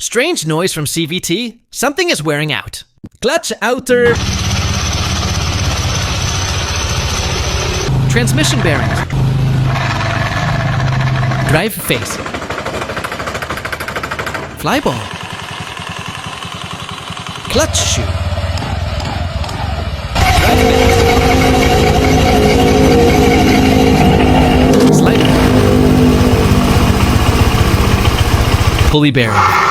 Strange noise from CVT. Something is wearing out. Clutch outer. Transmission bearings. Drive face. Flyball. Clutch shoe. Slider. Pulley bearing.